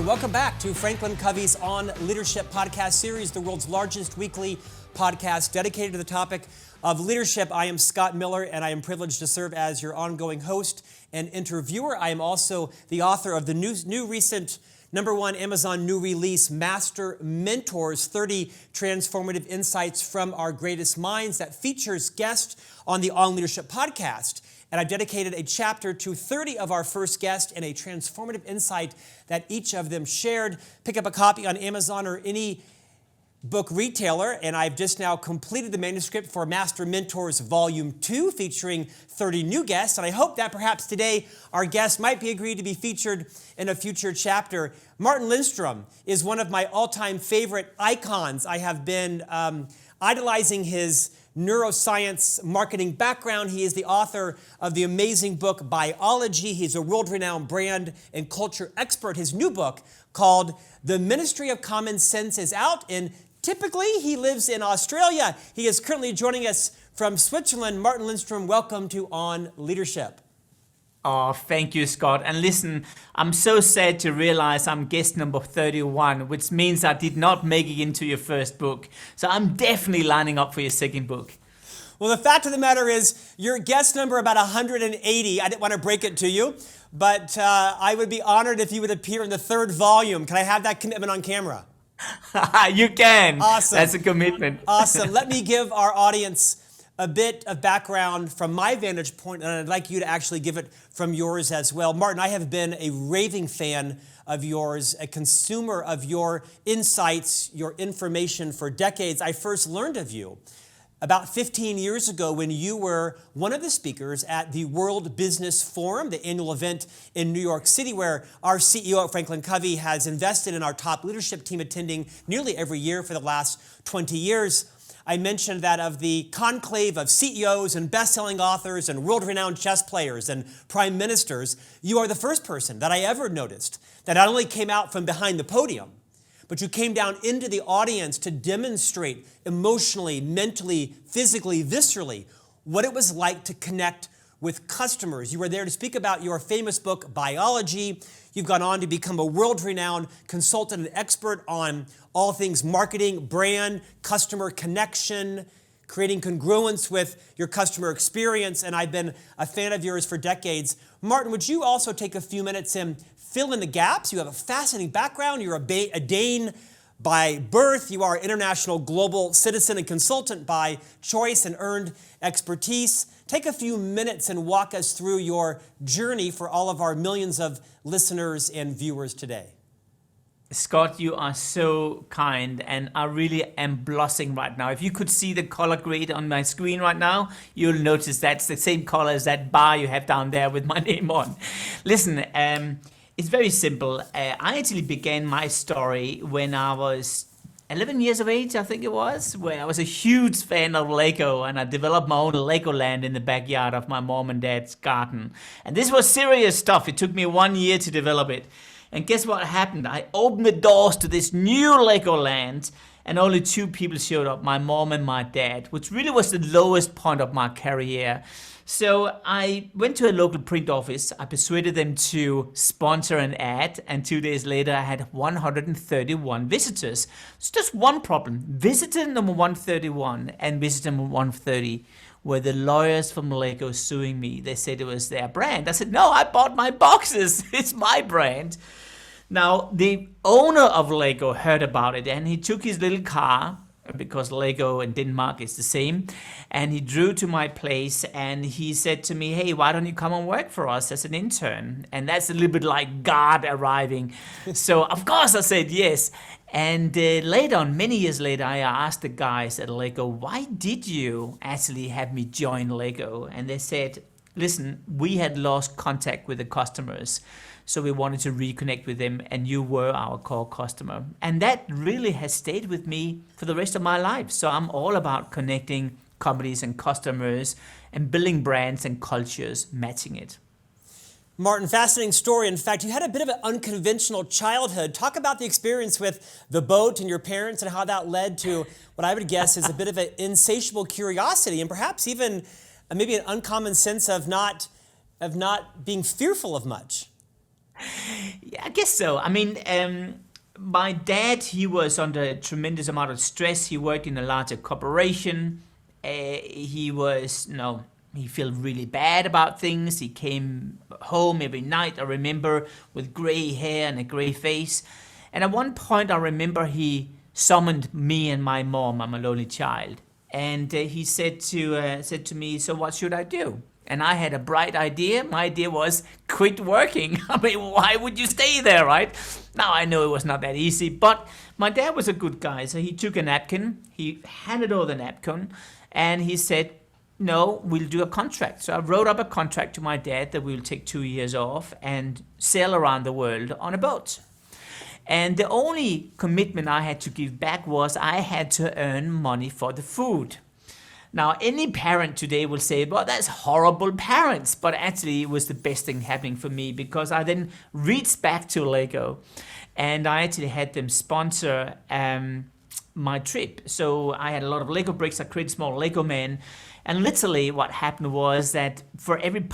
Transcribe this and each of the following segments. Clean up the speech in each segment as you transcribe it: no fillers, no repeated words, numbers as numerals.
and welcome back to FranklinCovey's On Leadership podcast series, the world's largest weekly podcast dedicated to the topic of leadership. I am Scott Miller, and I am privileged to serve as your ongoing host and interviewer. I am also the author of the new recent #1 Amazon new release, Master Mentors, 30 Transformative Insights from Our Greatest Minds, that features guests on the On Leadership podcast. And I've dedicated a chapter to 30 of our first guests and a transformative insight that each of them shared. Pick up a copy on Amazon or any book retailer, and I've just now completed the manuscript for Master Mentors Volume 2, featuring 30 new guests, and I hope that perhaps today our guest might be agreed to be featured in a future chapter. Martin Lindstrom is one of my all-time favorite icons. I have been idolizing his neuroscience marketing background. He is the author of the amazing book Biology. He's a world-renowned brand and culture expert. His new book, called The Ministry of Common Sense, is out, and typically he lives in Australia. He is currently joining us from Switzerland. Martin Lindstrom, welcome to On Leadership. Oh, thank you, Scott. And listen, I'm so sad to realize I'm guest number 31, which means I did not make it into your first book. So I'm definitely lining up for your second book. Well, the fact of the matter is, you're guest number about 180. I didn't want to break it to you, but I would be honored if you would appear in the third volume. Can I have that commitment on camera? You can. Awesome. That's a commitment. Awesome. Let me give our audience a bit of background from my vantage point, and I'd like you to actually give it from yours as well. Martin, I have been a raving fan of yours, a consumer of your insights, your information for decades. I first learned of you about 15 years ago when you were one of the speakers at the World Business Forum, the annual event in New York City, where our CEO at FranklinCovey has invested in our top leadership team, attending nearly every year for the last 20 years. I mentioned that of the conclave of CEOs and best-selling authors and world-renowned chess players and prime ministers, you are the first person that I ever noticed that not only came out from behind the podium, but you came down into the audience to demonstrate emotionally, mentally, physically, viscerally what it was like to connect with customers. You were there to speak about your famous book, Biology. You've gone on to become a world-renowned consultant and expert on all things marketing, brand, customer connection, creating congruence with your customer experience, and I've been a fan of yours for decades. Martin, would you also take a few minutes and fill in the gaps? You have a fascinating background. You're a Dane by birth. You are an international global citizen and consultant by choice and earned expertise. Take a few minutes and walk us through your journey for all of our millions of listeners and viewers today. Scott, you are so kind, and I really am blushing right now. If you could see the color grade on my screen right now, you'll notice that's the same color as that bar you have down there with my name on. Listen, it's very simple. I actually began my story when I was 11 years of age, I think it was, where I was a huge fan of Lego, and I developed my own Legoland in the backyard of my mom and dad's garden. And this was serious stuff. It took me 1 year to develop it. And guess what happened? I opened the doors to this new Legoland, and only 2 people showed up, my mom and my dad, which really was the lowest point of my career. So I went to a local print office. I persuaded them to sponsor an ad, and 2 days later I had 131 visitors. It's just one problem. Visitor number 131 and visitor number 130 were the lawyers from Lego suing me. They said it was their brand. I said, no, I bought my boxes. It's my brand. Now, the owner of Lego heard about it, and he took his little car, because Lego in Denmark is the same, and he drew to my place, and he said to me, hey, why don't you come and work for us as an intern? And that's a little bit like God arriving. So of course I said yes. And later on, many years later, I asked the guys at Lego, why did you actually have me join Lego? And they said, listen, we had lost contact with the customers, so we wanted to reconnect with them, and you were our core customer. And that really has stayed with me for the rest of my life. So I'm all about connecting companies and customers and building brands and cultures matching it. Martin, fascinating story. In fact, you had a bit of an unconventional childhood. Talk about the experience with the boat and your parents and how that led to what I would guess is a bit of an insatiable curiosity and perhaps even maybe an uncommon sense of not being fearful of much. Yeah, I guess so. I mean, my dad, he was under a tremendous amount of stress. He worked in a larger corporation. He was, he felt really bad about things. He came home every night, I remember, with gray hair and a gray face. And at one point, I remember he summoned me and my mom. I'm a lonely child. And he said to me, "So what should I do?" And I had a bright idea. My idea was quit working. I mean, why would you stay there, right? Now I know it was not that easy, but my dad was a good guy. So he took a napkin, he handed over the napkin, and he said, "No, we'll do a contract." So I wrote up a contract to my dad that we'll take 2 years off and sail around the world on a boat. And the only commitment I had to give back was I had to earn money for the food. Now, any parent today will say, "Well, that's horrible parents." But actually, it was the best thing happening for me, because I then reached back to Lego and I actually had them sponsor my trip. So I had a lot of Lego bricks. I created small Lego men. And literally what happened was that for every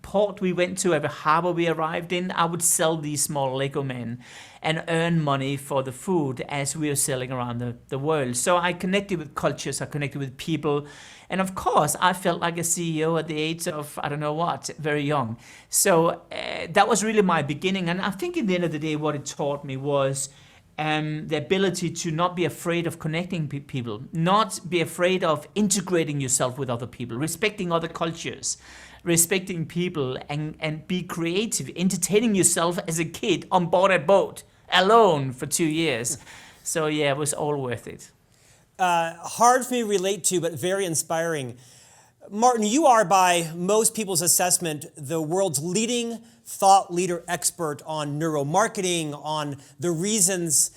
port we went to, every harbor we arrived in, I would sell these small Lego men and earn money for the food as we were sailing around the world. So I connected with cultures, I connected with people. And of course, I felt like a CEO at the age of, I don't know what, very young. So that was really my beginning. And I think at the end of the day, what it taught me was the ability to not be afraid of connecting people, not be afraid of integrating yourself with other people, respecting other cultures, respecting people, and be creative, entertaining yourself as a kid on board a boat, alone for 2 years. So yeah, it was all worth it. Hard for me to relate to, but very inspiring. Martin, you are, by most people's assessment, the world's leading thought leader expert on neuromarketing, on the reasons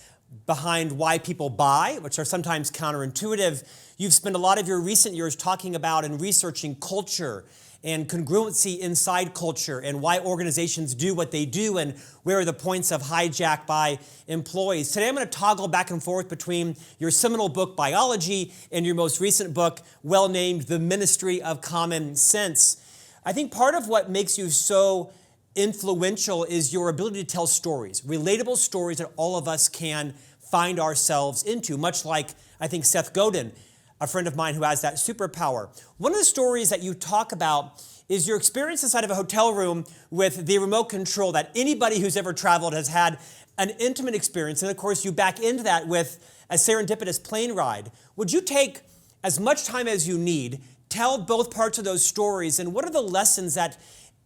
behind why people buy, which are sometimes counterintuitive. You've spent a lot of your recent years talking about and researching culture and congruency inside culture and why organizations do what they do and where are the points of hijack by employees. Today I'm going to toggle back and forth between your seminal book, Biology, and your most recent book, well named The Ministry of Common Sense. I think part of what makes you so influential is your ability to tell stories, relatable stories that all of us can find ourselves into, much like, I think, Seth Godin, a friend of mine who has that superpower. One of the stories that you talk about is your experience inside of a hotel room with the remote control that anybody who's ever traveled has had an intimate experience. And of course, you back into that with a serendipitous plane ride. Would you take as much time as you need, tell both parts of those stories, and what are the lessons that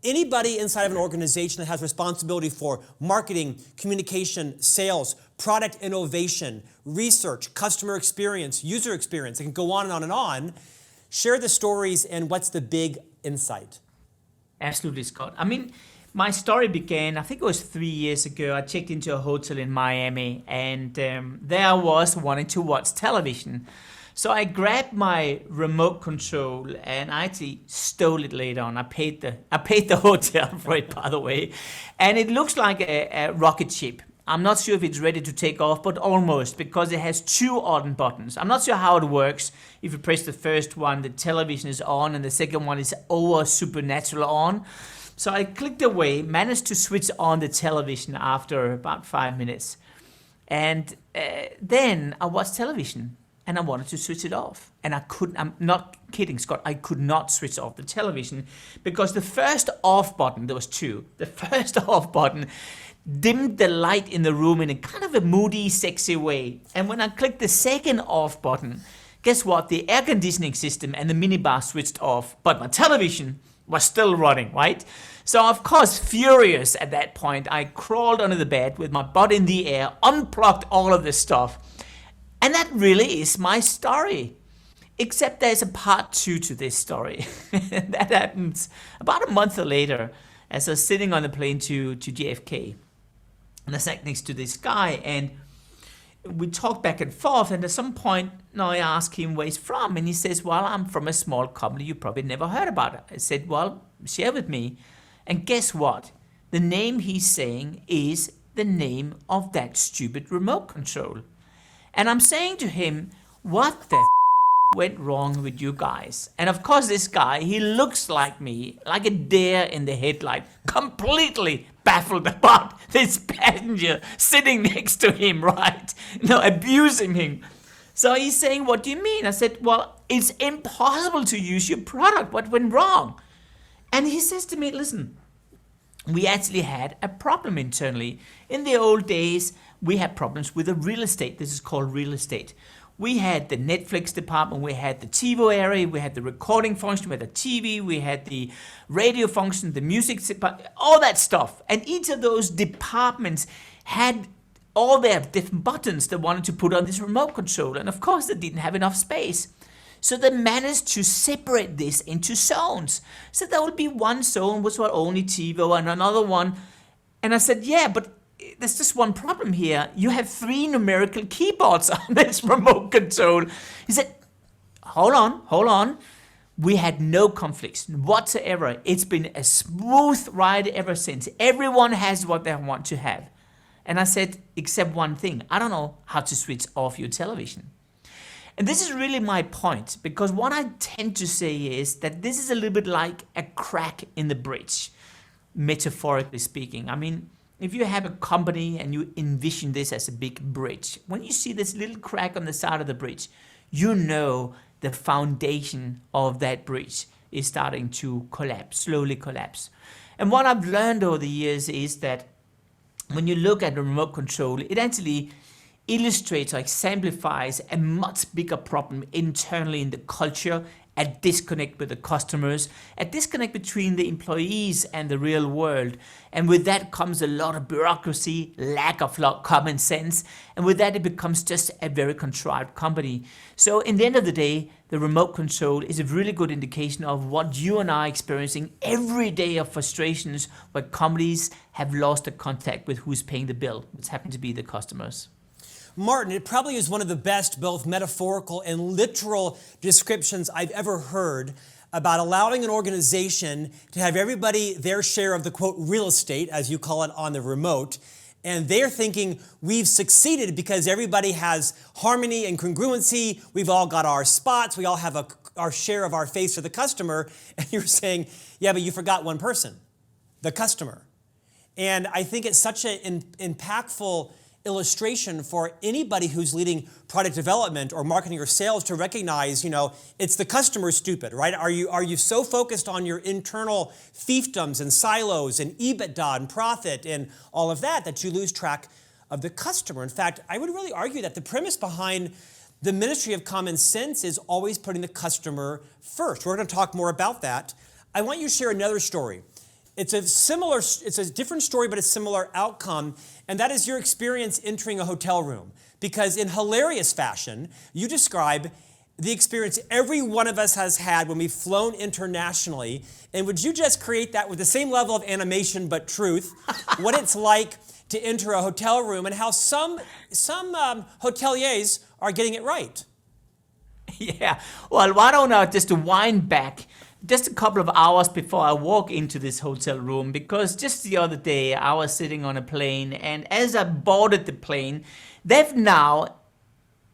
anybody inside of an organization that has responsibility for marketing, communication, sales, product innovation, research, customer experience, user experience, it can go on and on and on, share the stories and what's the big insight? Absolutely, Scott. I mean, my story began, I think it was 3 years ago. I checked into a hotel in Miami, and there I was wanting to watch television. So I grabbed my remote control and I actually stole it later on. I paid the hotel for it, by the way. And it looks like a rocket ship. I'm not sure if it's ready to take off, but almost, because it has 2 on buttons. I'm not sure how it works. If you press the first one, the television is on, and the second one is over supernatural on. So I clicked away, managed to switch on the television after about 5 minutes. And then I watched television. And I wanted to switch it off. And I couldn't, I'm not kidding, Scott, I could not switch off the television because the first off button, there was 2, the first off button dimmed the light in the room in a kind of a moody, sexy way. And when I clicked the second off button, guess what? The air conditioning system and the minibar switched off, but my television was still running, right? So of course, furious at that point, I crawled under the bed with my butt in the air, unplugged all of this stuff. And that really is my story. Except there's a part 2 to this story. That happens about a month later as I was sitting on the plane to JFK. And I sat next to this guy and we talked back and forth. And at some point, I asked him where he's from. And he says, "Well, I'm from a small company you probably never heard about." I said, "Well, share with me." And guess what? The name he's saying is the name of that stupid remote control. And I'm saying to him, "What the went wrong with you guys? And of course, this guy, he looks like me, like a deer in the headlight, completely baffled about this passenger sitting next to him, right? Abusing him. So he's saying, what do you mean? I said, well, it's impossible to use your product. What went wrong? And he says to me, listen, we actually had a problem internally. In the old days, we had problems with the real estate. This is called real estate. We had the Netflix department, we had the TiVo area, we had the recording function, we had the TV, we had the radio function, the music department, all that stuff. And each of those departments had all their different buttons they wanted to put on this remote control. And of course, they didn't have enough space. So they managed to separate this into zones. So there would be one zone which was only TiVo and another one. And I said, yeah, but there's just one problem here. You have 3 numerical keyboards on this remote control. He said, hold on. We had no conflicts whatsoever. It's been a smooth ride ever since. Everyone has what they want to have. And I said, except one thing. I don't know how to switch off your television. And this is really my point, because what I tend to say is that this is a little bit like a crack in the bridge, metaphorically speaking. I mean, if you have a company and you envision this as a big bridge, when you see this little crack on the side of the bridge, you know the foundation of that bridge is starting to collapse, slowly collapse. And what I've learned over the years is that when you look at the remote control, it actually illustrates or exemplifies a much bigger problem internally in the culture, a disconnect with the customers, a disconnect between the employees and the real world. And with that comes a lot of bureaucracy, lack of common sense. And with that, it becomes just a very contrived company. So in the end of the day, the remote control is a really good indication of what you and I are experiencing every day of frustrations where companies have lost the contact with who's paying the bill, which happen to be the customers. Martin, it probably is one of the best both metaphorical and literal descriptions I've ever heard about allowing an organization to have everybody their share of the, quote, real estate, as you call it, on the remote. And they're thinking we've succeeded because everybody has harmony and congruency. We've all got our spots. We all have our share of our face for the customer. And you're saying, yeah, but you forgot one person, the customer. And I think it's such an impactful illustration for anybody who's leading product development or marketing or sales to recognize, it's the customer stupid, right? Are you so focused on your internal fiefdoms and silos and EBITDA and profit and all of that you lose track of the customer? In fact, I would really argue that the premise behind the ministry of common sense is always putting the customer first. We're going to talk more about that. I want you to share another story. It's a different story, but a similar outcome, and that is your experience entering a hotel room. Because in hilarious fashion, you describe the experience every one of us has had when we've flown internationally, and would you just create that with the same level of animation but truth, what it's like to enter a hotel room and how some hoteliers are getting it right? Yeah, well, why don't I just wind back just a couple of hours before I walk into this hotel room, because just the other day I was sitting on a plane, and as I boarded the plane, they've now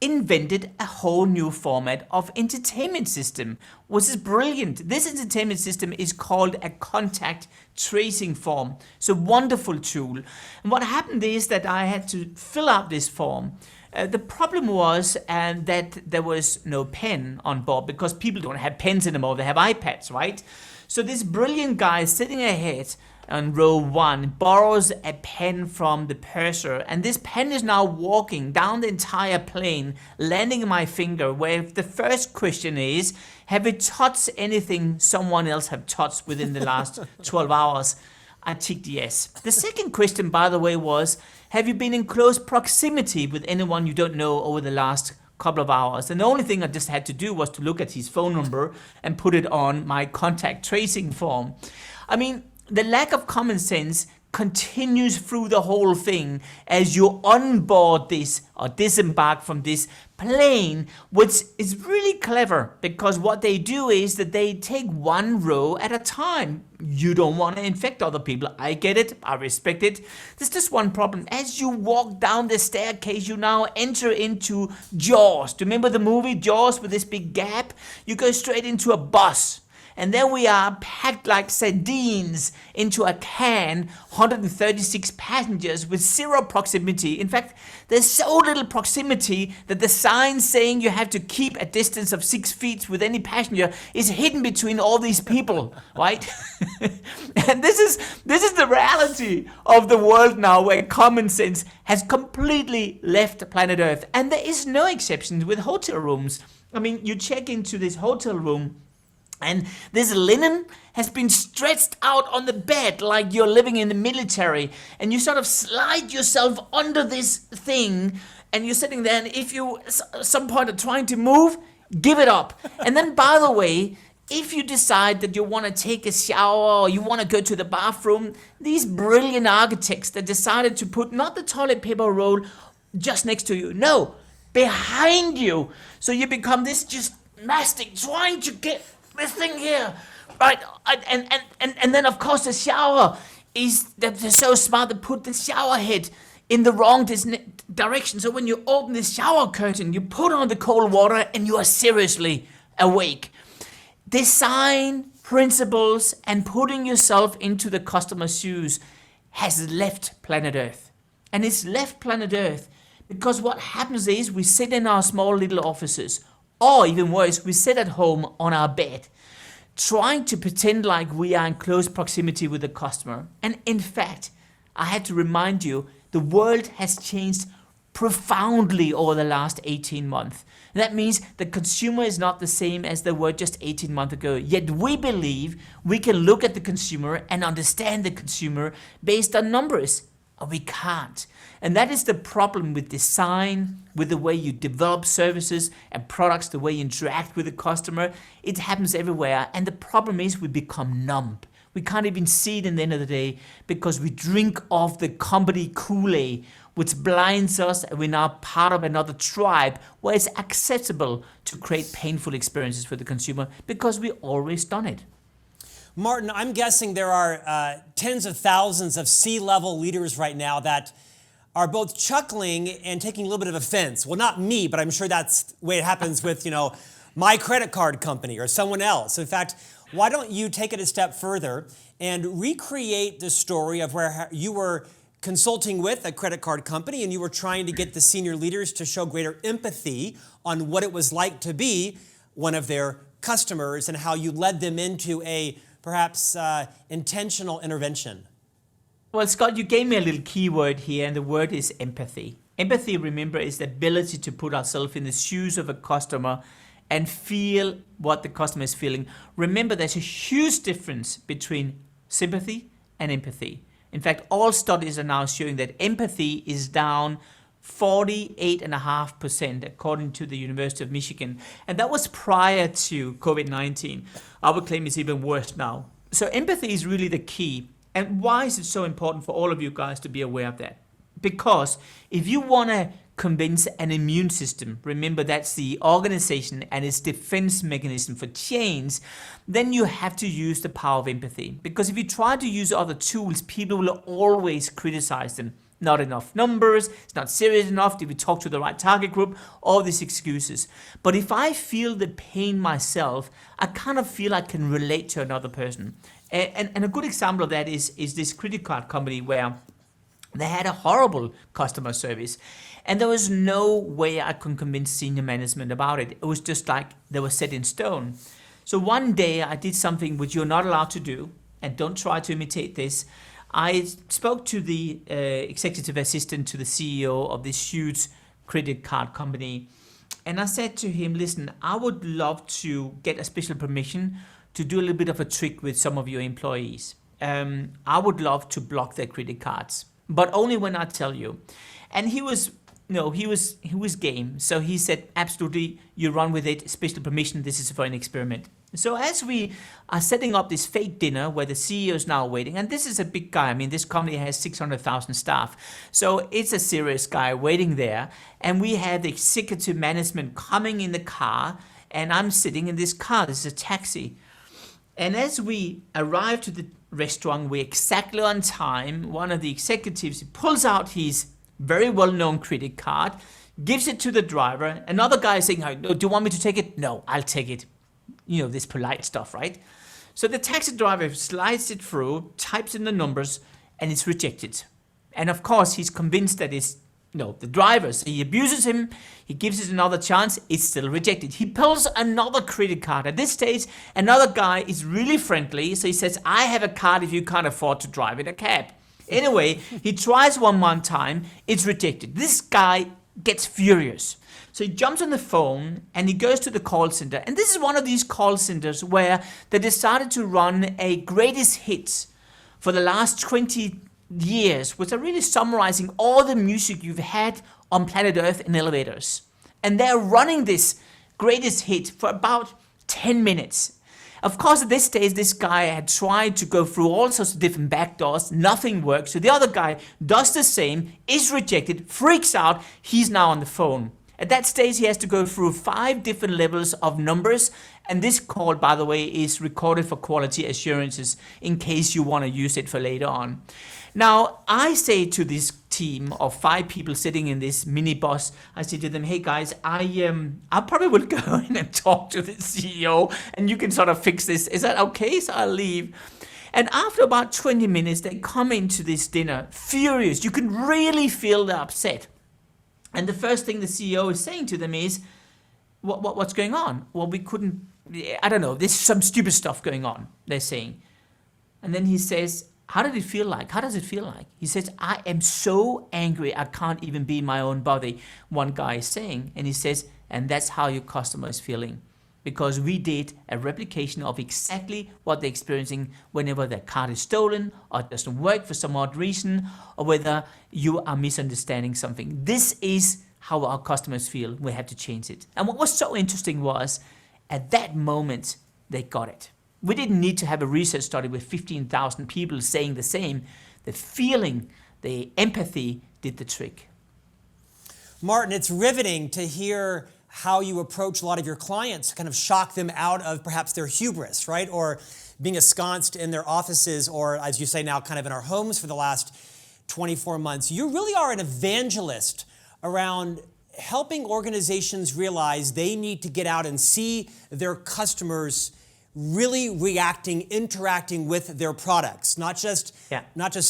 invented a whole new format of entertainment system, which is brilliant. This entertainment system is called a contact tracing form. It's a wonderful tool. And what happened is that I had to fill out this form. The problem was that there was no pen on board, because people don't have pens anymore, they have iPads, right? So this brilliant guy sitting ahead on row 1 borrows a pen from the purser, and this pen is now walking down the entire plane, landing in my finger, where the first question is, have you touched anything someone else have touched within the last 12 hours? I ticked yes. The second question, by the way, was, have you been in close proximity with anyone you don't know over the last couple of hours? And the only thing I just had to do was to look at his phone number and put it on my contact tracing form. I mean, the lack of common sense continues through the whole thing as you onboard this or disembark from this plane, which is really clever because what they do is that they take one row at a time. You don't want to infect other people. I get it. I respect it. There's just one problem. As you walk down the staircase, you now enter into Jaws. Do you remember the movie Jaws with this big gap? You go straight into a bus. And then we are packed like sardines into a can, 136 passengers with zero proximity. In fact, there's so little proximity that the sign saying you have to keep a distance of 6 feet with any passenger is hidden between all these people, right? And this is the reality of the world now, where common sense has completely left planet Earth. And there is no exception with hotel rooms. I mean, you check into this hotel room, and this linen has been stretched out on the bed like you're living in the military. And you sort of slide yourself under this thing. And you're sitting there, and if you at some point are trying to move, give it up. And then, by the way, if you decide that you want to take a shower or you want to go to the bathroom, these brilliant architects that decided to put not the toilet paper roll just next to you, no, behind you. So you become this just mastic trying to get this thing here, right? And then of course the shower is, they're so smart to put the shower head in the wrong direction. So when you open the shower curtain, you put on the cold water and you are seriously awake. Design principles and putting yourself into the customer's shoes has left planet Earth. And it's left planet Earth because what happens is we sit in our small little offices, or even worse, we sit at home on our bed, trying to pretend like we are in close proximity with the customer. And in fact, I had to remind you, the world has changed profoundly over the last 18 months. That means the consumer is not the same as they were just 18 months ago. Yet we believe we can look at the consumer and understand the consumer based on numbers. We can't. And that is the problem with design, with the way you develop services and products, the way you interact with the customer. It happens everywhere. And the problem is we become numb. We can't even see it in the end of the day because we drink of the company Kool-Aid, which blinds us, and we're now part of another tribe where it's acceptable to create painful experiences for the consumer because we always done it. Martin, I'm guessing there are tens of thousands of C-level leaders right now that are both chuckling and taking a little bit of offense. Well, not me, but I'm sure that's the way it happens with, my credit card company or someone else. In fact, why don't you take it a step further and recreate the story of where you were consulting with a credit card company and you were trying to get the senior leaders to show greater empathy on what it was like to be one of their customers and how you led them into a perhaps intentional intervention. Well, Scott, you gave me a little keyword here, and the word is empathy. Empathy, remember, is the ability to put ourselves in the shoes of a customer and feel what the customer is feeling. Remember, there's a huge difference between sympathy and empathy. In fact, all studies are now showing that empathy is down 48.5% according to the University of Michigan. And that was prior to COVID-19. I would claim it's even worse now. So empathy is really the key. And why is it so important for all of you guys to be aware of that? Because if you want to convince an immune system, remember that's the organization and its defense mechanism for change, then you have to use the power of empathy. Because if you try to use other tools, people will always criticize them. Not enough numbers, it's not serious enough, did we talk to the right target group, all these excuses. But if I feel the pain myself, I kind of feel I can relate to another person. And a good example of that is this credit card company where they had a horrible customer service. And there was no way I could convince senior management about it. It was just like they were set in stone. So one day I did something which you're not allowed to do, and don't try to imitate this. I spoke to the executive assistant to the CEO of this huge credit card company. And I said to him, listen, I would love to get a special permission to do a little bit of a trick with some of your employees. I would love to block their credit cards, but only when I tell you. And he was no, he was game. So he said, absolutely, you run with it, special permission, this is for an experiment. So as we are setting up this fake dinner where the CEO is now waiting, and this is a big guy. I mean, this company has 600,000 staff. So it's a serious guy waiting there. And we have the executive management coming in the car, and I'm sitting in this car. This is a taxi. And as we arrive to the restaurant, we're exactly on time. One of the executives pulls out his very well-known credit card, gives it to the driver. Another guy is saying, do you want me to take it? No, I'll take it. You know, this polite stuff, right? So the taxi driver slides it through, types in the numbers, and it's rejected. And of course, he's convinced that it's, the driver. So he abuses him, he gives it another chance, it's still rejected. He pulls another credit card. At this stage, another guy is really friendly, so he says, I have a card if you can't afford to drive in a cab. Anyway, he tries one more time, it's rejected. This guy gets furious. So he jumps on the phone and he goes to the call center. And this is one of these call centers where they decided to run a greatest hits for the last 20 years, which are really summarizing all the music you've had on planet Earth in elevators. And they're running this greatest hit for about 10 minutes. Of course, at this stage, this guy had tried to go through all sorts of different back doors. Nothing works. So the other guy does the same, is rejected, freaks out. He's now on the phone. At that stage, he has to go through 5 different levels of numbers. And this call, by the way, is recorded for quality assurances in case you want to use it for later on. Now, I say to this team of 5 people sitting in this minibus, I say to them, hey guys, I probably will go in and talk to the CEO and you can sort of fix this. Is that okay? So I'll leave. And after about 20 minutes, they come into this dinner furious. You can really feel they're upset. And the first thing the CEO is saying to them is, what's going on? Well, we couldn't, I don't know, there's some stupid stuff going on, they're saying. And then he says, how did it feel like? How does it feel like? He says, I am so angry, I can't even be my own body, one guy is saying. And he says, and that's how your customer is feeling. Because we did a replication of exactly what they're experiencing whenever their card is stolen or it doesn't work for some odd reason, or whether you are misunderstanding something. This is how our customers feel. We have to change it. And what was so interesting was, at that moment, they got it. We didn't need to have a research study with 15,000 people saying the same. The feeling, the empathy did the trick. Martin, it's riveting to hear how you approach a lot of your clients, kind of shock them out of perhaps their hubris, right? Or being ensconced in their offices, or as you say now, kind of in our homes for the last 24 months. You really are an evangelist around helping organizations realize they need to get out and see their customers really reacting, interacting with their products, not just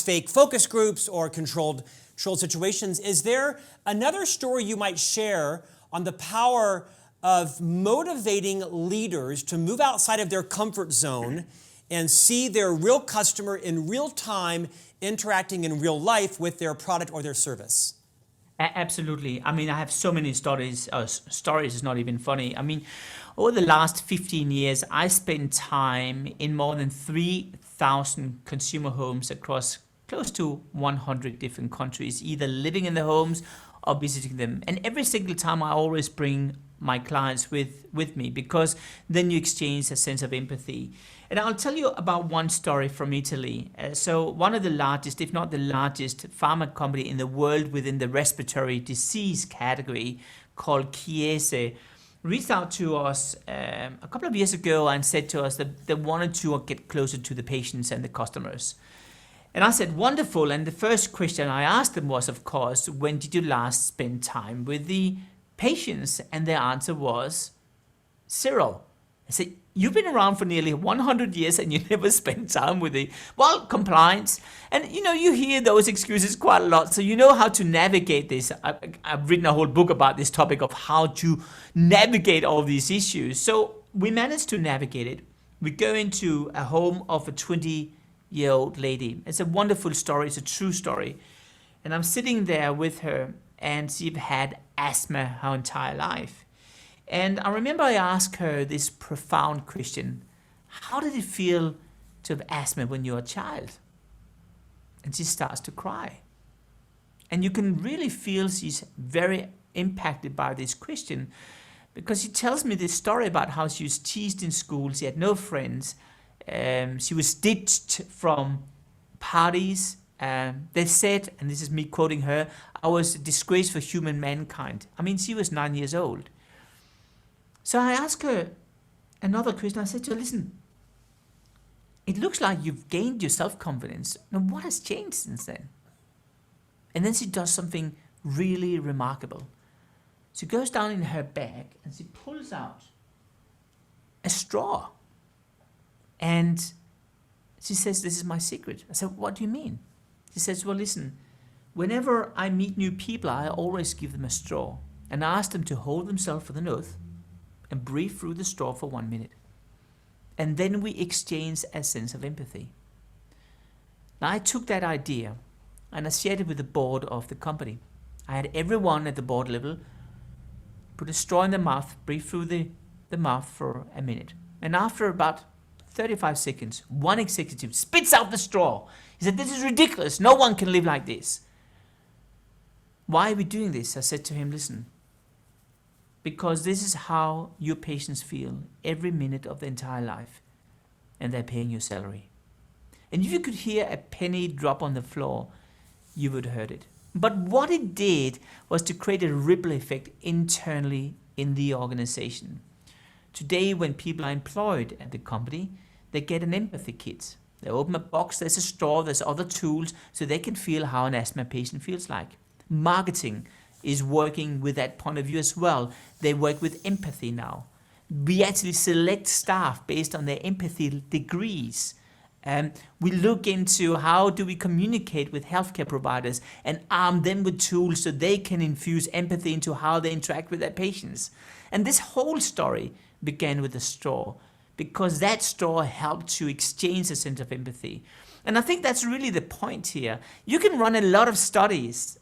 fake focus groups or controlled situations. Is there another story you might share on the power of motivating leaders to move outside of their comfort zone and see their real customer in real time interacting in real life with their product or their service? Absolutely. I mean, I have so many stories. Stories is not even funny. I mean, over the last 15 years, I spent time in more than 3,000 consumer homes across close to 100 different countries, either living in the homes or visiting them. And every single time I always bring my clients with me, because then you exchange a sense of empathy. And I'll tell you about one story from Italy. So one of the largest, if not the largest, pharma company in the world within the respiratory disease category, called Chiesi, reached out to us a couple of years ago and said to us that they wanted to get closer to the patients and the customers. And I said, wonderful. And the first question I asked them was, of course, when did you last spend time with the patients? And their answer was 0. I said, you've been around for nearly 100 years and you never spent time with the, compliance. And you hear those excuses quite a lot. So you know how to navigate this. I've written a whole book about this topic of how to navigate all these issues. So we managed to navigate it. We go into a home of a 20-year-old lady. It's a wonderful story. It's a true story. And I'm sitting there with her, and she've had asthma her entire life. And I remember I asked her this profound question: how did it feel to have asthma when you were a child? And she starts to cry. And you can really feel she's very impacted by this question, because she tells me this story about how she was teased in school, she had no friends, she was ditched from parties. They said, and this is me quoting her, I was a disgrace for human mankind. I mean, she was 9 years old. So I asked her another question. I said to her, listen, it looks like you've gained your self-confidence. Now, what has changed since then? And then she does something really remarkable. She goes down in her bag and she pulls out a straw. And she says, this is my secret. I said, what do you mean? She says, well, listen, whenever I meet new people, I always give them a straw and I ask them to hold themselves with an oath and breathe through the straw for 1 minute. And then we exchange a sense of empathy. Now, I took that idea and I shared it with the board of the company. I had everyone at the board level put a straw in their mouth, breathe through the mouth for a minute. And after about 35 seconds, one executive spits out the straw. He said, this is ridiculous. No one can live like this. Why are we doing this? I said to him, listen, because this is how your patients feel every minute of their entire life, and they're paying your salary. And if you could hear a penny drop on the floor, you would have heard it. But what it did was to create a ripple effect internally in the organization. Today, when people are employed at the company, they get an empathy kit. They open a box, there's a straw, there's other tools, so they can feel how an asthma patient feels like. Marketing is working with that point of view as well. They work with empathy now. We actually select staff based on their empathy degrees. We look into how do we communicate with healthcare providers and arm them with tools so they can infuse empathy into how they interact with their patients. And this whole story began with a straw, because that straw helped to exchange a sense of empathy. And I think that's really the point here. You can run a lot of studies,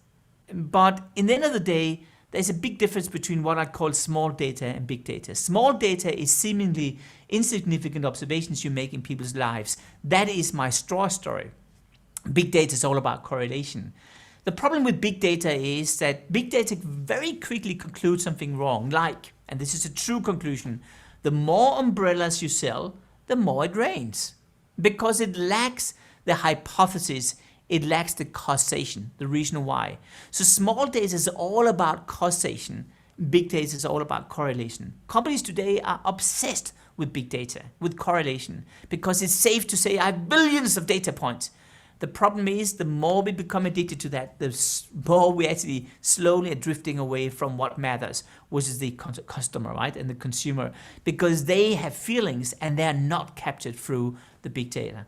but in the end of the day, there's a big difference between what I call small data and big data. Small data is seemingly insignificant observations you make in people's lives. That is my straw story. Big data is all about correlation. The problem with big data is that big data very quickly concludes something wrong, like, and this is a true conclusion, the more umbrellas you sell, the more it rains, because it lacks the hypothesis. It lacks the causation, the reason why. So small data is all about causation. Big data is all about correlation. Companies today are obsessed with big data, with correlation, because it's safe to say I have billions of data points. The problem is the more we become addicted to that, the more we actually slowly are drifting away from what matters, which is the customer, right, and the consumer, because they have feelings and they are not captured through the big data.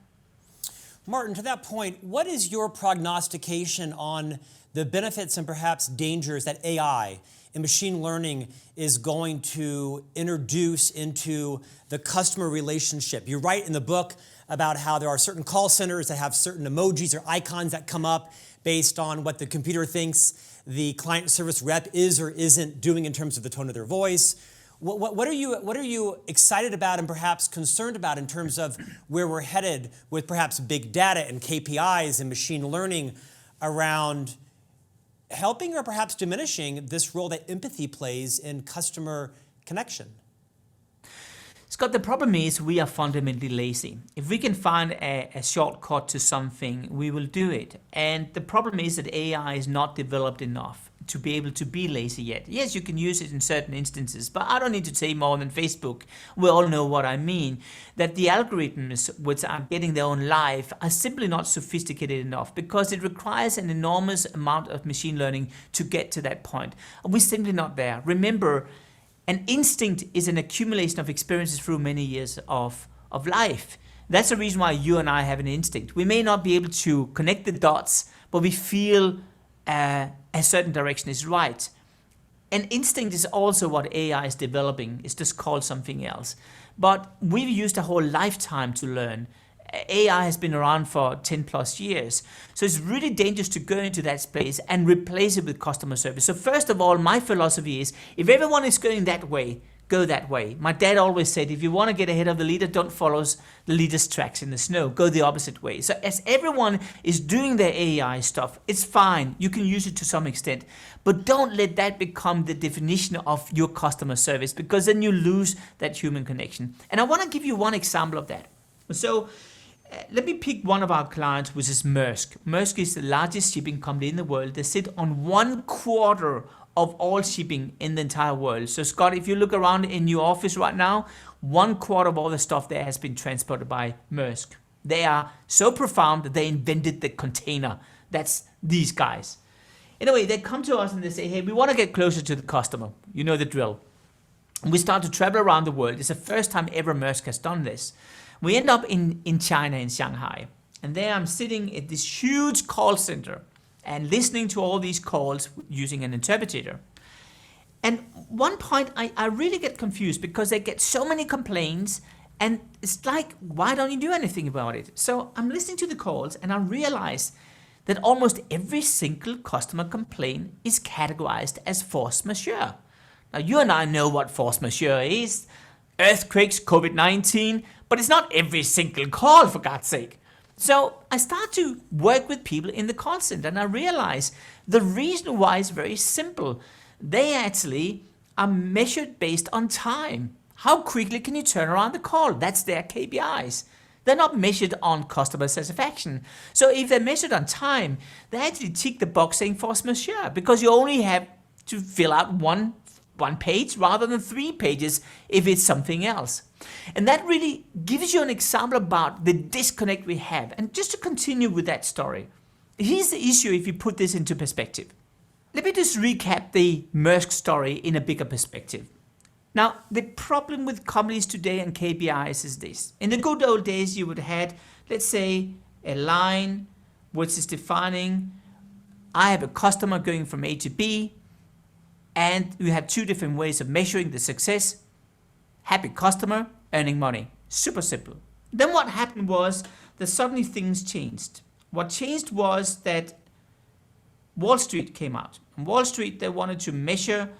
Martin, to that point, what is your prognostication on the benefits and perhaps dangers that AI and machine learning is going to introduce into the customer relationship? You write in the book about how there are certain call centers that have certain emojis or icons that come up based on what the computer thinks the client service rep is or isn't doing in terms of the tone of their voice. What are you excited about and perhaps concerned about in terms of where we're headed with perhaps big data and KPIs and machine learning around helping or perhaps diminishing this role that empathy plays in customer connection? Scott, the problem is we are fundamentally lazy. If we can find a shortcut to something, we will do it. And the problem is that AI is not developed enough to be able to be lazy yet. Yes, you can use it in certain instances, but I don't need to say more than Facebook. We all know what I mean. That the algorithms which are getting their own life are simply not sophisticated enough, because it requires an enormous amount of machine learning to get to that point. And we're simply not there. Remember, an instinct is an accumulation of experiences through many years of life. That's the reason why you and I have an instinct. We may not be able to connect the dots, but we feel a certain direction is right. An instinct is also what AI is developing. It's just called something else. But we've used a whole lifetime to learn. AI has been around for 10 plus years. So it's really dangerous to go into that space and replace it with customer service. So first of all, my philosophy is if everyone is going that way, go that way. My dad always said, if you want to get ahead of the leader, don't follow the leader's tracks in the snow. Go the opposite way. So as everyone is doing their AI stuff, it's fine. You can use it to some extent. But don't let that become the definition of your customer service, because then you lose that human connection. And I want to give you one example of that. So let me pick one of our clients, which is Maersk. Maersk is the largest shipping company in the world. They sit on 1/4 of all shipping in the entire world. So Scott, if you look around in your office right now, 1/4 of all the stuff there has been transported by Maersk. They are so profound that they invented the container. That's these guys. Anyway, they come to us and they say, hey, we want to get closer to the customer. You know the drill. And we start to travel around the world. It's the first time ever Maersk has done this. We end up in China, in Shanghai. And there I'm sitting at this huge call center and listening to all these calls using an interpreter. And one point I really get confused, because they get so many complaints, and it's like, why don't you do anything about it? So I'm listening to the calls and I realize that almost every single customer complaint is categorized as force majeure. Now you and I know what force majeure is. Earthquakes, COVID-19, but it's not every single call, for God's sake. So I start to work with people in the call center, and I realize the reason why is very simple. They actually are measured based on time. How quickly can you turn around the call? That's their KPIs. They're not measured on customer satisfaction. So if they're measured on time, they actually tick the box saying force majeure, because you only have to fill out one page rather than 3 pages if it's something else. And that really gives you an example about the disconnect we have. And just to continue with that story, here's the issue if you put this into perspective. Let me just recap the Maersk story in a bigger perspective. Now, the problem with companies today and KPIs is this. In the good old days, you would have had, let's say, a line which is defining, I have a customer going from A to B, and we have 2 different ways of measuring the success. Happy customer, earning money. Super simple. Then what happened was that suddenly things changed. What changed was that Wall Street came out. On Wall Street, they wanted to measure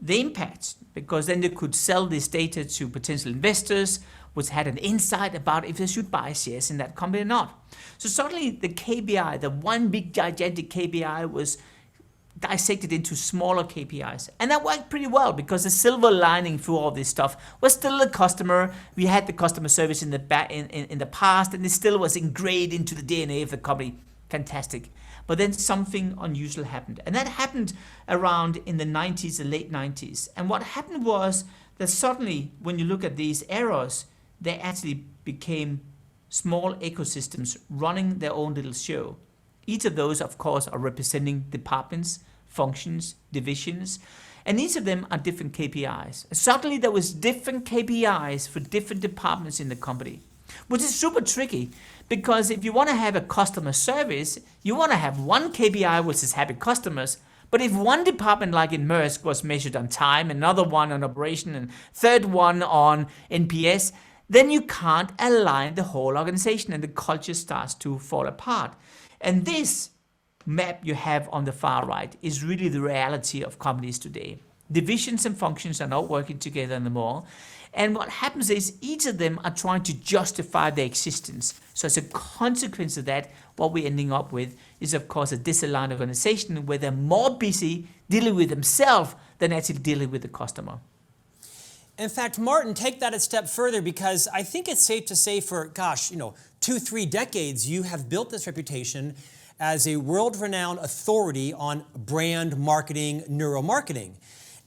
the impact, because then they could sell this data to potential investors, which had an insight about if they should buy shares in that company or not. So suddenly the KPI, the one big gigantic KPI, was dissected into smaller KPIs. And that worked pretty well, because the silver lining through all this stuff was still the customer. We had the customer service in the past, and it still was ingrained into the DNA of the company. Fantastic. But then something unusual happened. And that happened around in the 90s, the late 90s. And what happened was that suddenly, when you look at these errors, they actually became small ecosystems running their own little show. Each of those, of course, are representing departments, functions, divisions, and each of them are different KPIs. Suddenly there was different KPIs for different departments in the company, which is super tricky, because if you want to have a customer service, you want to have one KPI, which is happy customers. But if one department, like in Maersk, was measured on time, another one on operation, and third one on NPS, then you can't align the whole organization, and the culture starts to fall apart. And this map you have on the far right is really the reality of companies today. Divisions and functions are not working together anymore. And what happens is each of them are trying to justify their existence. So as a consequence of that, what we're ending up with is, of course, a disaligned organization where they're more busy dealing with themselves than actually dealing with the customer. In fact, Martin, take that a step further, because I think it's safe to say for, 2-3 decades, you have built this reputation as a world-renowned authority on brand marketing, neuromarketing.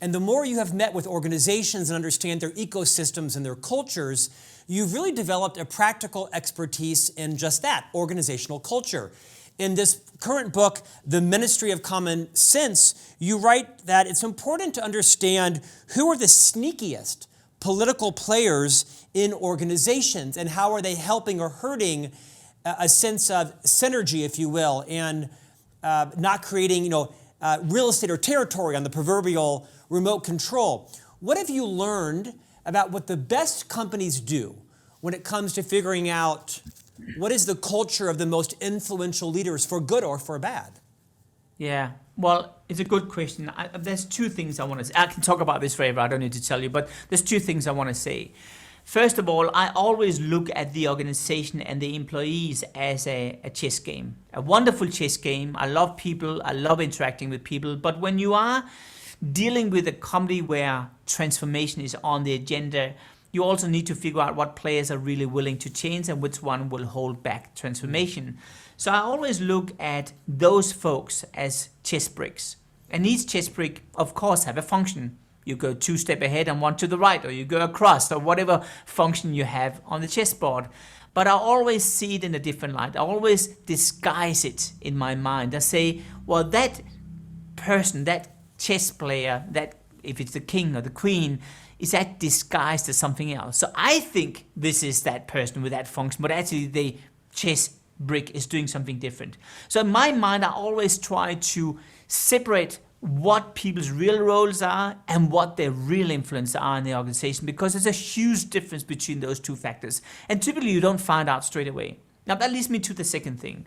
And the more you have met with organizations and understand their ecosystems and their cultures, you've really developed a practical expertise in just that, organizational culture. In this current book, The Ministry of Common Sense, you write that it's important to understand who are the sneakiest political players in organizations and how are they helping or hurting a sense of synergy, if you will, and not creating, real estate or territory on the proverbial remote control. What have you learned about what the best companies do when it comes to figuring out what is the culture of the most influential leaders, for good or for bad? Yeah, Well, it's a good question. There's two things I want to say. I can talk about this forever. I don't need to tell you, but there's two things I want to say. First of all, I always look at the organization and the employees as a chess game, a wonderful chess game. I love people. I love interacting with people. But when you are dealing with a company where transformation is on the agenda, you also need to figure out what players are really willing to change and which one will hold back transformation. So I always look at those folks as chess bricks. And each chess brick, of course, have a function. You go 2 steps ahead and 1 to the right, or you go across, or whatever function you have on the chessboard. But I always see it in a different light. I always disguise it in my mind. I say, well, that person, that chess player, that if it's the king or the queen, is that disguised as something else. So I think this is that person with that function, but actually the chess brick is doing something different. So in my mind, I always try to separate what people's real roles are and what their real influence are in the organization, because there's a huge difference between those two factors. And typically you don't find out straight away. Now that leads me to the second thing.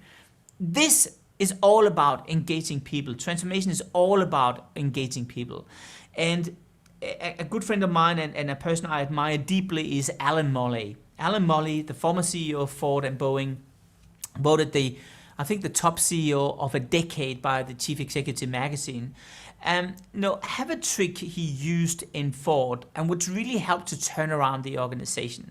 This is all about engaging people. Transformation is all about engaging people. And a good friend of mine and a person I admire deeply is Alan Mulally. Alan Mulally, the former CEO of Ford and Boeing, voted the top CEO of a decade by the Chief Executive magazine. Have a trick he used in Ford and which really helped to turn around the organization.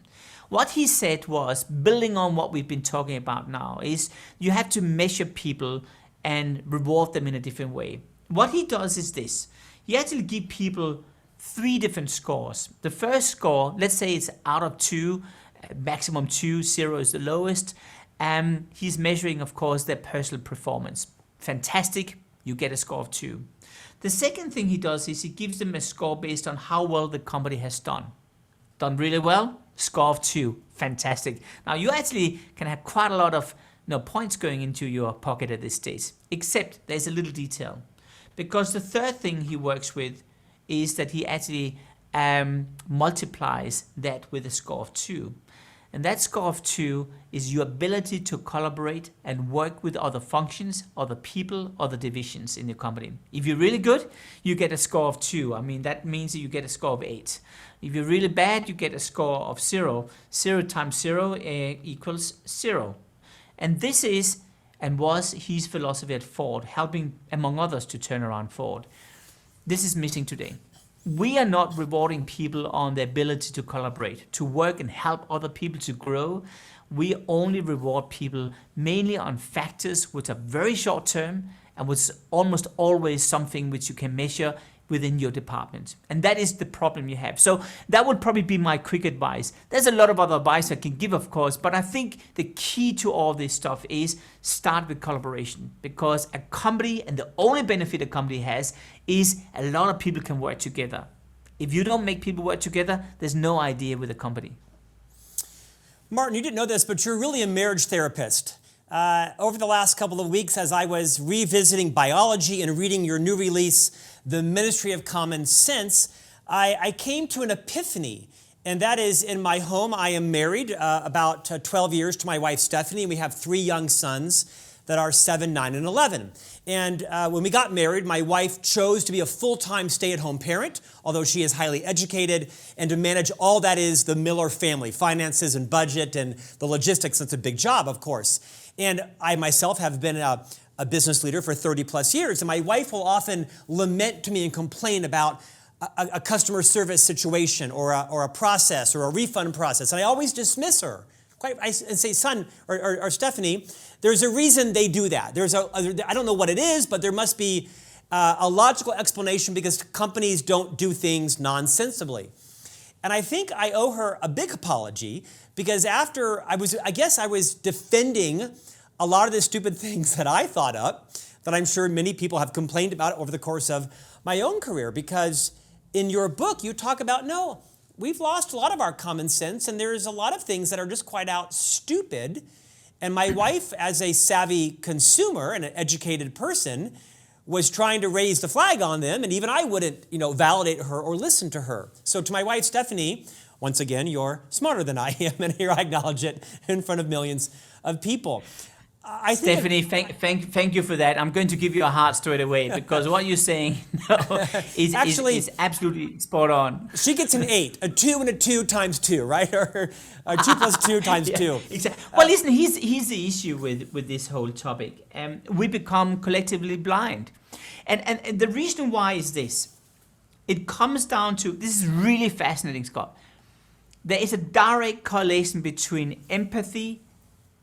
What he said was, building on what we've been talking about now, is you have to measure people and reward them in a different way. What he does is this. He actually gives people 3 different scores. The first score, let's say it's out of 2, maximum 2, 0 is the lowest. He's measuring, of course, their personal performance. Fantastic, you get a score of 2. The second thing he does is he gives them a score based on how well the company has done. Done really well, score of 2, fantastic. Now you actually can have quite a lot of points going into your pocket at this stage, except there's a little detail. Because the third thing he works with is that he actually multiplies that with a score of 2. And that score of 2 is your ability to collaborate and work with other functions, other people, other divisions in your company. If you're really good, you get a score of 2. I mean, that means that you get a score of 8. If you're really bad, you get a score of 0. 0 times 0 equals 0. And this is and was his philosophy at Ford, helping, among others, to turn around Ford. This is missing today. We are not rewarding people on their ability to collaborate, to work and help other people to grow. We only reward people mainly on factors which are very short term and which is almost always something which you can measure within your department. And that is the problem you have. So that would probably be my quick advice. There's a lot of other advice I can give, of course, but I think the key to all this stuff is start with collaboration, because a company, and the only benefit a company has, is a lot of people can work together. If you don't make people work together, there's no idea with a company. Martin, you didn't know this, but you're really a marriage therapist. Over the last couple of weeks, as I was revisiting biology and reading your new release, The Ministry of Common Sense, I came to an epiphany. And that is, in my home, I am married about 12 years to my wife, Stephanie. We have 3 young sons that are 7, 9, and 11. And when we got married, my wife chose to be a full-time stay-at-home parent, although she is highly educated, and to manage all that is the Miller family, finances and budget and the logistics. It's a big job, of course. And I myself have been a business leader for 30 plus years. And my wife will often lament to me and complain about a customer service situation or a process or a refund process. And I always dismiss her. And say, son, or Stephanie, there's a reason they do that. I don't know what it is, but there must be a logical explanation, because companies don't do things nonsensibly. And I think I owe her a big apology, because after I was defending a lot of the stupid things that I thought up, that I'm sure many people have complained about over the course of my own career. Because in your book, you talk about, no, we've lost a lot of our common sense, and there's a lot of things that are just quite out stupid. And my wife, as a savvy consumer and an educated person, was trying to raise the flag on them, and even I wouldn't, validate her or listen to her. So to my wife, Stephanie, once again, you're smarter than I am, and here I acknowledge it in front of millions of people. I think Stephanie, thank you for that. I'm going to give you a heart straight away because what you're saying is absolutely spot on. she gets an 8, a 2 and a 2 times 2, right? Or 2 plus 2 times 2. Exactly. Well, listen, here's the issue with this whole topic. We become collectively blind. And the reason why is this. It comes down to, this is really fascinating, Scott. There is a direct correlation between empathy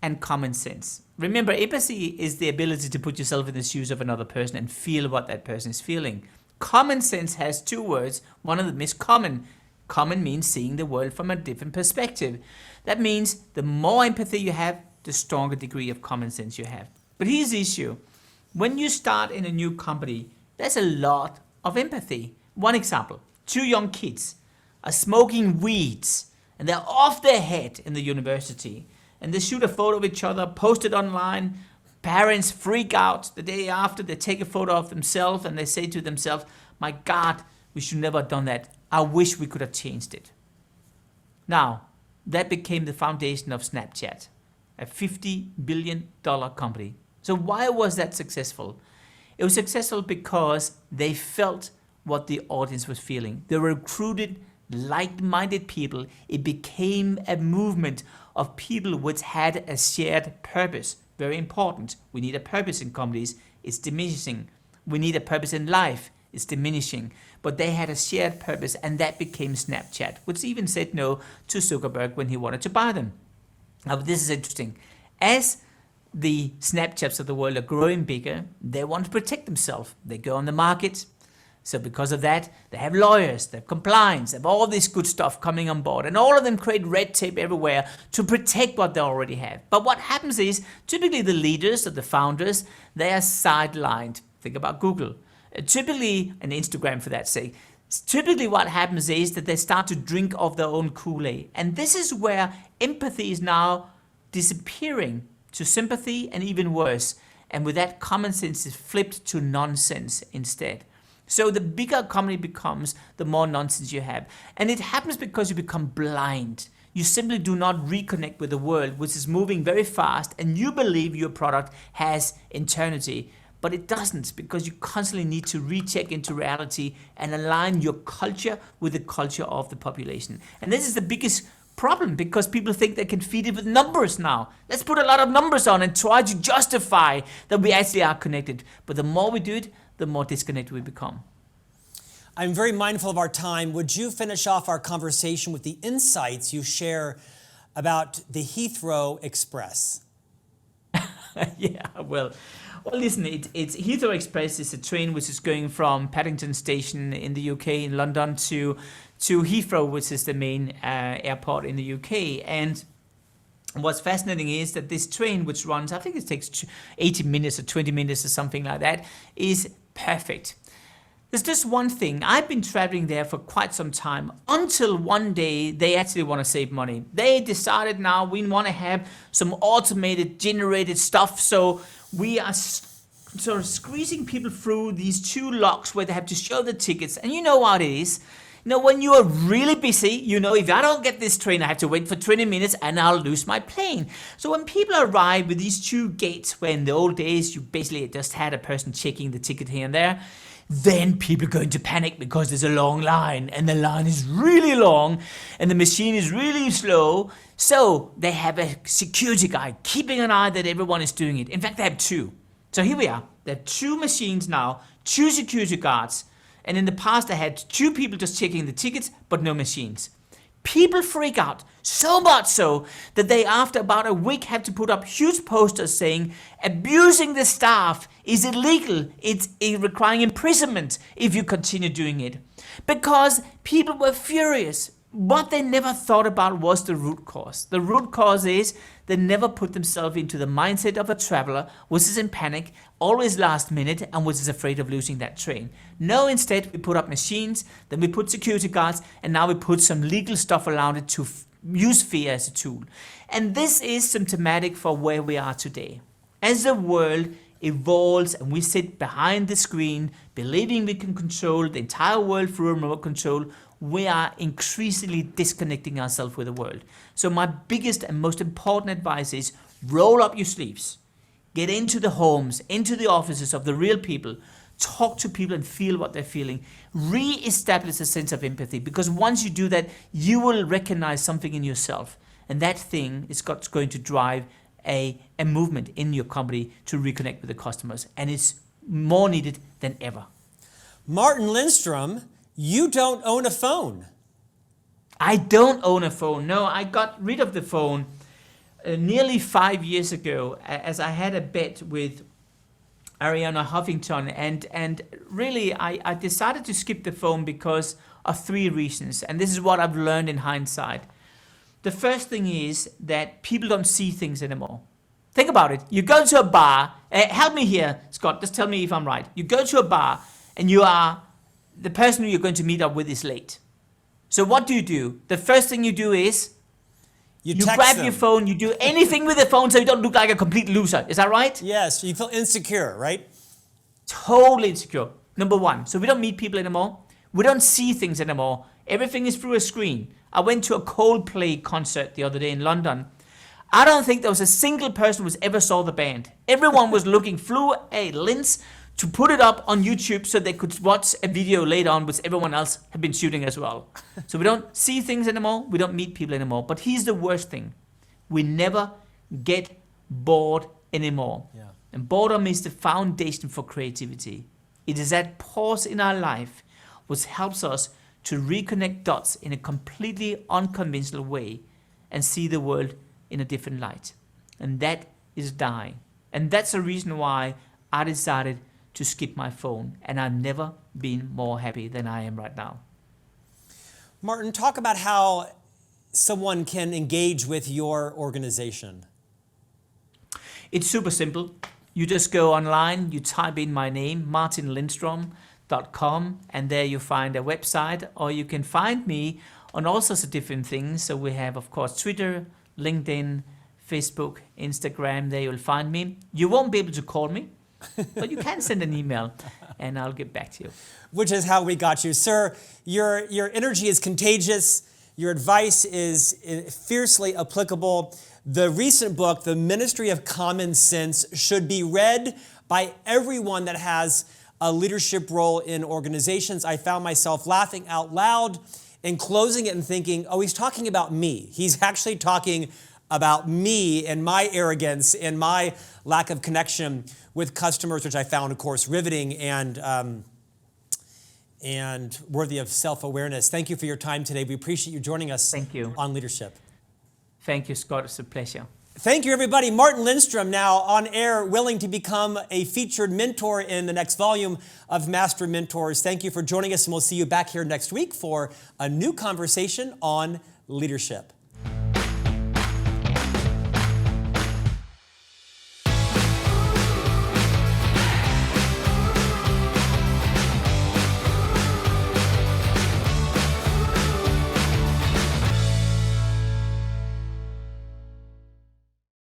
and common sense. Remember, empathy is the ability to put yourself in the shoes of another person and feel what that person is feeling. Common sense has 2 words. One of them is common. Common means seeing the world from a different perspective. That means the more empathy you have, the stronger degree of common sense you have. But here's the issue. When you start in a new company, there's a lot of empathy. One example, 2 young kids are smoking weeds and they're off their head in the university. And they shoot a photo of each other, post it online. Parents freak out the day after. They take a photo of themselves and they say to themselves, my God, we should never have done that. I wish we could have changed it. Now, that became the foundation of Snapchat, a $50 billion company. So why was that successful? It was successful because they felt what the audience was feeling. They recruited like-minded people. It became a movement of people which had a shared purpose. Very important. We need a purpose in companies. It's diminishing. We need a purpose in life. It's diminishing. But they had a shared purpose, and that became Snapchat, which even said no to Zuckerberg when he wanted to buy them. Now, this is interesting. As the Snapchats of the world are growing bigger, they want to protect themselves. They go on the market. So because of that, they have lawyers, they have compliance, they have all this good stuff coming on board. And all of them create red tape everywhere to protect what they already have. But what happens is, typically the leaders or the founders, they are sidelined. Think about Google. Typically, and Instagram for that sake, typically what happens is that they start to drink of their own Kool-Aid. And this is where empathy is now disappearing to sympathy and even worse. And with that, common sense is flipped to nonsense instead. So the bigger a company becomes, the more nonsense you have. And it happens because you become blind. You simply do not reconnect with the world, which is moving very fast, and you believe your product has eternity. But it doesn't, because you constantly need to recheck into reality and align your culture with the culture of the population. And this is the biggest problem, because people think they can feed it with numbers now. Let's put a lot of numbers on and try to justify that we actually are connected. But the more we do it, the more disconnected we become. I'm very mindful of our time. Would you finish off our conversation with the insights you share about the Heathrow Express? Yeah, well, listen, it's Heathrow Express is a train which is going from Paddington Station in the UK in London to Heathrow, which is the main airport in the UK. And what's fascinating is that this train, which runs, I think it takes 80 minutes or 20 minutes or something like that, is perfect. There's just one thing. I've been traveling there for quite some time until one day they actually want to save money. They decided now we want to have some automated generated stuff. So we are sort of squeezing people through these 2 locks where they have to show the tickets. And you know how it is. You know, when you are really busy, you know, if I don't get this train, I have to wait for 20 minutes and I'll lose my plane. So when people arrive with these 2 gates, where in the old days you basically just had a person checking the ticket here and there, then people are going to panic because there's a long line and the line is really long and the machine is really slow. So they have a security guy keeping an eye that everyone is doing it. In fact, they have 2. So here we are. There are 2 machines now, 2 security guards. And in the past, I had 2 people just checking the tickets, but no machines. People freak out, so much so that they, after about a week, have to put up huge posters saying, abusing the staff is illegal. It's requiring imprisonment if you continue doing it. Because people were furious. What they never thought about was the root cause. The root cause is they never put themselves into the mindset of a traveler, which is in panic, always last minute, and which is afraid of losing that train. No, instead, we put up machines, then we put security guards, and now we put some legal stuff around it to use fear as a tool. And this is symptomatic for where we are today. As the world evolves and we sit behind the screen, believing we can control the entire world through remote control, we are increasingly disconnecting ourselves with the world. So my biggest and most important advice is roll up your sleeves. Get into the homes, into the offices of the real people. Talk to people and feel what they're feeling. Re-establish a sense of empathy, because once you do that, you will recognize something in yourself. And that thing is going to drive a movement in your company to reconnect with the customers. And it's more needed than ever. Martin Lindstrom, you don't own a phone. I don't own a phone. No, I got rid of the phone nearly 5 years ago, as I had a bet with Arianna Huffington, and really I decided to skip the phone because of 3 reasons, and this is what I've learned in hindsight. The first thing is that people don't see things anymore. Think about it. You go to a bar, help me here, Scott, just tell me if I'm right. You go to a bar and the person who you're going to meet up with is late. So what do? The first thing you do is you grab your phone, you do anything with the phone so you don't look like a complete loser. Is that right? Yes, you feel insecure, right? Totally insecure. Number 1. So we don't meet people anymore. We don't see things anymore. Everything is through a screen. I went to a Coldplay concert the other day in London. I don't think there was a single person who ever saw the band. Everyone was looking through a lens to put it up on YouTube so they could watch a video later on, which everyone else had been shooting as well. So we don't see things anymore, we don't meet people anymore. But here's the worst thing. We never get bored anymore. Yeah. And boredom is the foundation for creativity. It is that pause in our life which helps us to reconnect dots in a completely unconventional way and see the world in a different light. And that is dying. And that's the reason why I decided to skip my phone, and I've never been more happy than I am right now. Martin, talk about how someone can engage with your organization. It's super simple. You just go online, you type in my name, martinlindstrom.com, and there you find a website, or you can find me on all sorts of different things. So we have, of course, Twitter, LinkedIn, Facebook, Instagram. There you'll find me. You won't be able to call me, but you can send an email and I'll get back to you. Which is how we got you. Sir, your energy is contagious. Your advice is fiercely applicable. The recent book, The Ministry of Common Sense, should be read by everyone that has a leadership role in organizations. I found myself laughing out loud and closing it and thinking, oh, he's talking about me. He's actually talking about me and my arrogance and my lack of connection with customers, which I found, of course, riveting and worthy of self-awareness. Thank you for your time today. We appreciate you joining us. Thank you. On Leadership. Thank you, Scott. It's a pleasure. Thank you, everybody. Martin Lindstrom now on air, willing to become a featured mentor in the next volume of Master Mentors. Thank you for joining us, and we'll see you back here next week for a new conversation on leadership.